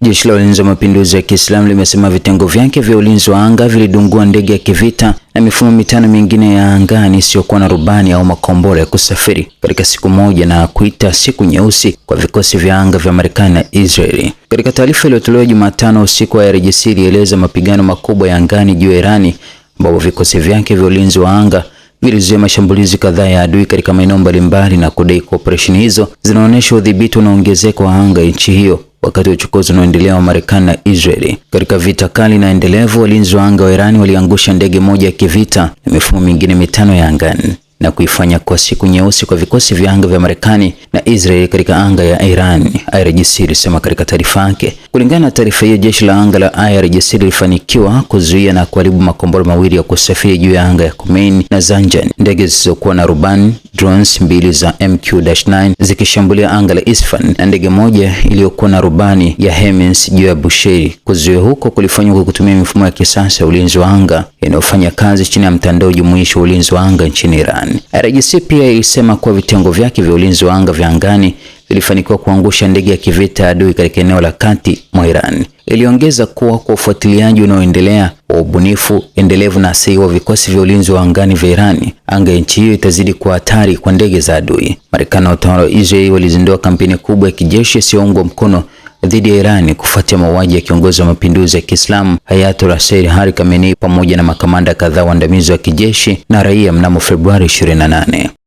Jeshi la Ulinzi wa Mapinduzi ya Kiislamu limesema vitengo vyake vya ulinzi wa anga vilidungua ndege ya kivita na mifumo mitano mingine ya angani isiyokuwa na rubani au makombora ya kusafiri katika siku moja na kuita siku nyeusi kwa vikosi vya anga vya Marekani na Israeli. Katika taarifa iliyotolewa Jumatano usiku, IRGC ilieleza mapigano makubwa ya angani juu ya Irani ambapo vikosi vyake vya ulinzi wa anga vilizuia mashambulizi kadhaa ya adui katika maeneo mbalimbali na kudai kwa operesheni hizo zinaonyesha udhibiti unaongezeka wa anga nchi hiyo wakati wa uchokozi unaoendelea wa Marekani na Israeli. Katika vita kali na endelevu, walinzi wa anga wa Irani waliangusha ndege moja ya kivita na mifumo mingine mitano ya angani na kuifanya kwa siku nyeusi kwa vikosi vya anga vya Marekani na Israeli katika anga ya Iran, IRGC ilisema katika taarifa yake. Kulingana na taarifa hiyo, jeshi la anga la IRGC lilifanikiwa kuzuia na kuharibu makombora mawili ya kusafiri juu ya anga ya Khomeini na Zanjan, ndege zisizokuwa na rubani drones mbili za MQ-9 zikishambulia anga la Isfahan na ndege moja iliyokuwa na rubani ya Hermes juu ya Bushehr. Kuzuia huko kulifanywa kwa kutumia mifumo ya kisasa ya ulinzi wa anga inayofanya kazi chini ya mtandao jumuishi wa ulinzi wa anga nchini Iran. IRGC pia ilisema kuwa vitengo vyake vya ulinzi wa anga vya angani vilifanikiwa kuangusha ndege ya kivita adui katika eneo la kati mwa Iran. Iliongeza kuwa kwa ufuatiliaji unaoendelea wa ubunifu endelevu na sahihi wa vikosi vya ulinzi wa angani vya Iran, anga ya nchi hiyo itazidi kuwa hatari kwa ndege za adui. Marekani na utawala wa Israeli walizindua kampeni kubwa ya kijeshi isiyoungwa mkono dhidi ya Iran kufuatia mauaji ya kiongozi wa mapinduzi ya Kiislamu Ayatollah Sayyid Ali Khamenei pamoja na makamanda kadhaa waandamizi wa kijeshi na raia mnamo Februari 28.